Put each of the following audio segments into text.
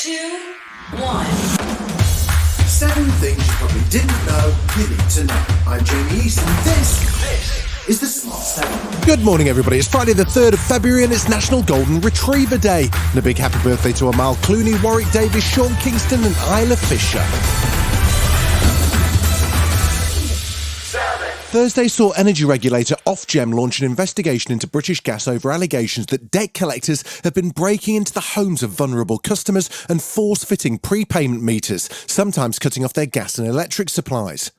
2, 1. 7 things you probably didn't know you need to know. I'm Jamie East, and this is the Smart 7. Good morning, everybody. It's Friday the 3rd of February and it's National Golden Retriever Day. And a big happy birthday to Amal Clooney, Warwick Davis, Sean Kingston and Isla Fisher. Thursday saw energy regulator Ofgem launch an investigation into British Gas over allegations that debt collectors have been breaking into the homes of vulnerable customers and force-fitting prepayment meters, sometimes cutting off their gas and electric supplies.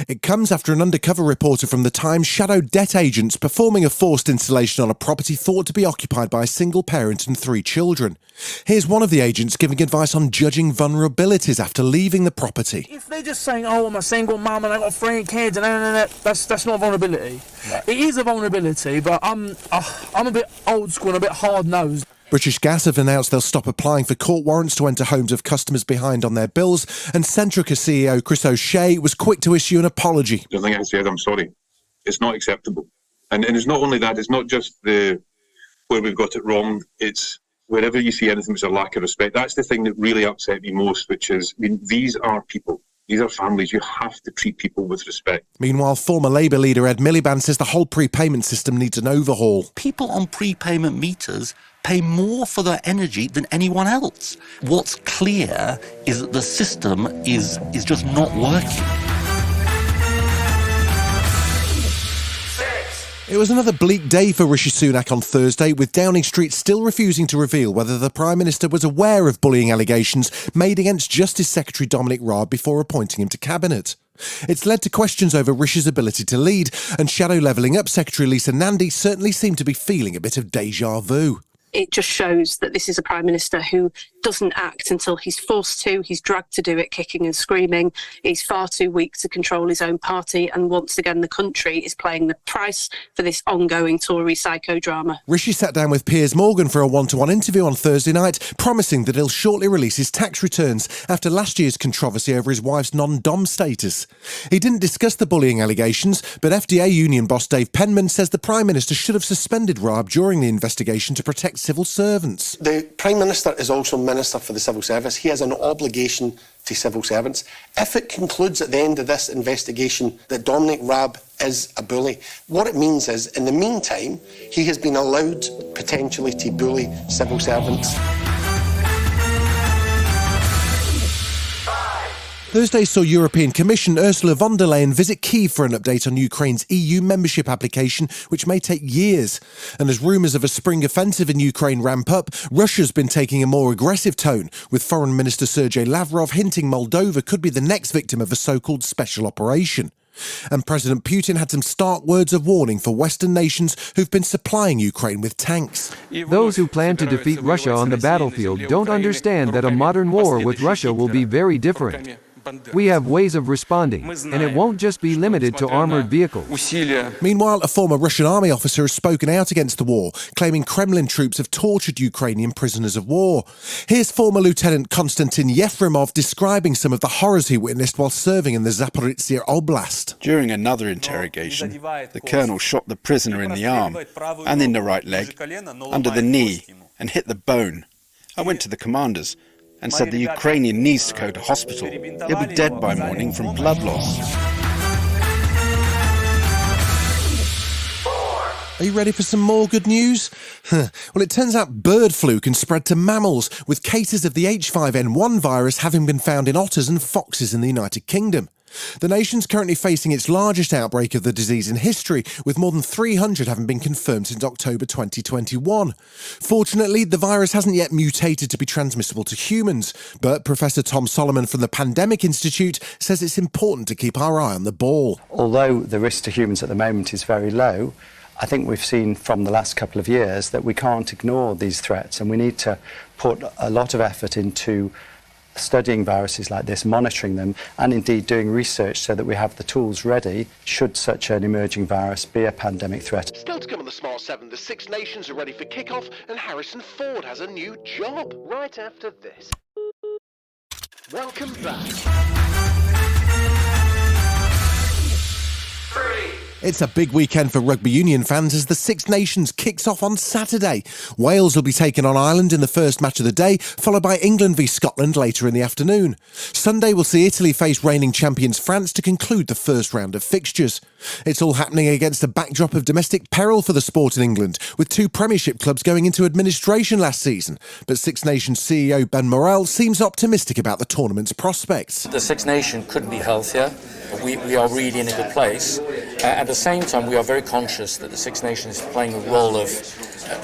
It comes after an undercover reporter from The Times shadowed debt agents performing a forced installation on a property thought to be occupied by a single parent and 3 children. Here's one of the agents giving advice on judging vulnerabilities after leaving the property. If they're just saying, oh, I'm a single mum and I've got 3 kids, and that's not a vulnerability. Right. It is a vulnerability, but I'm a bit old school and a bit hard-nosed. British Gas have announced they'll stop applying for court warrants to enter homes of customers behind on their bills, and Centrica CEO Chris O'Shea was quick to issue an apology. I think I said, I'm sorry. It's not acceptable. And it's not only that, it's not just where we've got it wrong, it's wherever you see anything with a lack of respect. That's the thing that really upset me most, which is, these are people. These are families. You have to treat people with respect. Meanwhile, former Labour leader Ed Miliband says the whole prepayment system needs an overhaul. People on prepayment meters pay more for their energy than anyone else. What's clear is that the system is just not working. It was another bleak day for Rishi Sunak on Thursday, with Downing Street still refusing to reveal whether the Prime Minister was aware of bullying allegations made against Justice Secretary Dominic Raab before appointing him to Cabinet. It's led to questions over Rishi's ability to lead, and Shadow Levelling Up Secretary Lisa Nandy certainly seemed to be feeling a bit of déjà vu. It just shows that this is a Prime Minister who doesn't act until he's forced to. He's dragged to do it, kicking and screaming. He's far too weak to control his own party. And once again, the country is paying the price for this ongoing Tory psychodrama. Rishi sat down with Piers Morgan for a one-to-one interview on Thursday night, promising that he'll shortly release his tax returns after last year's controversy over his wife's non-dom status. He didn't discuss the bullying allegations, but FDA union boss Dave Penman says the Prime Minister should have suspended Raab during the investigation to protect civil servants. The Prime Minister is also Minister for the Civil Service. He has an obligation to civil servants. If it concludes at the end of this investigation that Dominic Raab is a bully, what it means is, in the meantime, he has been allowed potentially to bully civil servants. Thursday saw European Commissioner Ursula von der Leyen visit Kyiv for an update on Ukraine's EU membership application, which may take years. And as rumours of a spring offensive in Ukraine ramp up, Russia's been taking a more aggressive tone, with Foreign Minister Sergei Lavrov hinting Moldova could be the next victim of a so-called special operation. And President Putin had some stark words of warning for Western nations who've been supplying Ukraine with tanks. Those who plan to defeat Russia on the battlefield don't understand that a modern war with Russia will be very different. We have ways of responding, and it won't just be limited to armoured vehicles. Meanwhile, a former Russian army officer has spoken out against the war, claiming Kremlin troops have tortured Ukrainian prisoners of war. Here's former Lieutenant Konstantin Yefremov describing some of the horrors he witnessed while serving in the Zaporizhzhia Oblast. During another interrogation, the colonel shot the prisoner in the arm and in the right leg, under the knee, and hit the bone. I went to the commanders and said the Ukrainian needs to go to hospital. He'll be dead by morning from blood loss. Are you ready for some more good news? Well, it turns out bird flu can spread to mammals, with cases of the H5N1 virus having been found in otters and foxes in the United Kingdom. The nation's currently facing its largest outbreak of the disease in history, with more than 300 having been confirmed since October 2021. Fortunately, the virus hasn't yet mutated to be transmissible to humans, but Professor Tom Solomon from the Pandemic Institute says it's important to keep our eye on the ball. Although the risk to humans at the moment is very low, I think we've seen from the last couple of years that we can't ignore these threats, and we need to put a lot of effort into studying viruses like this, monitoring them, and indeed doing research so that we have the tools ready should such an emerging virus be a pandemic threat. Still to come on the Smart 7, the Six Nations are ready for kick-off and Harrison Ford has a new job. Right after this. Welcome back. It's a big weekend for rugby union fans as the Six Nations kicks off on Saturday. Wales will be taking on Ireland in the first match of the day, followed by England v Scotland later in the afternoon. Sunday will see Italy face reigning champions France to conclude the first round of fixtures. It's all happening against a backdrop of domestic peril for the sport in England, with 2 Premiership clubs going into administration last season. But Six Nations CEO Ben Morrell seems optimistic about the tournament's prospects. The Six Nations couldn't be healthier. We are really in a good place. At the same time, we are very conscious that the Six Nations is playing a role of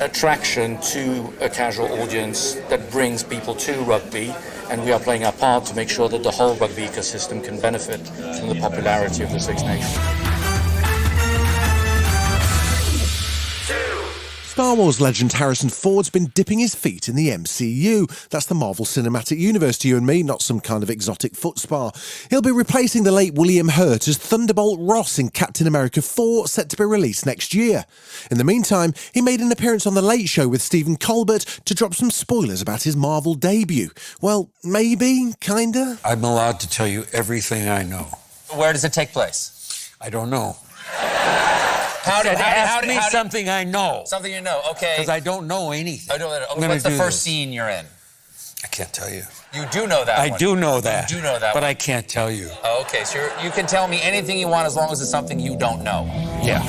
attraction to a casual audience that brings people to rugby, and we are playing our part to make sure that the whole rugby ecosystem can benefit from the popularity of the Six Nations. Star Wars legend Harrison Ford's been dipping his feet in the MCU. That's the Marvel Cinematic Universe to you and me, not some kind of exotic foot spa. He'll be replacing the late William Hurt as Thunderbolt Ross in Captain America 4, set to be released next year. In the meantime, he made an appearance on The Late Show with Stephen Colbert to drop some spoilers about his Marvel debut. Well, maybe, kinda. I'm allowed to tell you everything I know. Where does it take place? I don't know. Ask me something I know. Something you know, okay. Because I don't know anything. I don't know. What's the first scene you're in? I can't tell you. You do know that one. I do know that. You do know that but one. I can't tell you. Oh, okay, so you can tell me anything you want as long as it's something you don't know. Yeah.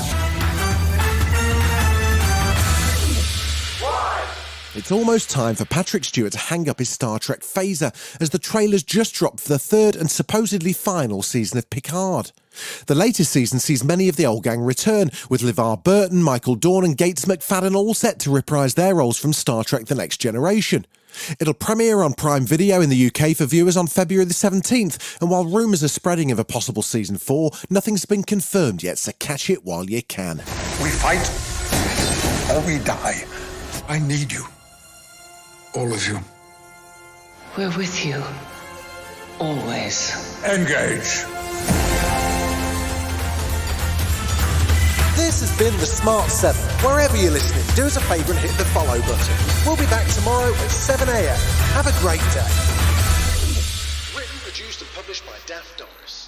It's almost time for Patrick Stewart to hang up his Star Trek phaser, as the trailers just dropped for the 3rd and supposedly final season of Picard. The latest season sees many of the old gang return, with LeVar Burton, Michael Dorn and Gates McFadden all set to reprise their roles from Star Trek The Next Generation. It'll premiere on Prime Video in the UK for viewers on February the 17th, and while rumours are spreading of a possible Season 4, nothing's been confirmed yet, so catch it while you can. We fight or we die. I need you. All of you. We're with you. Always. Engage. This has been The Smart 7. Wherever you're listening, do us a favour and hit the follow button. We'll be back tomorrow at 7 a.m. Have a great day. Written, produced and published by Daft Doris.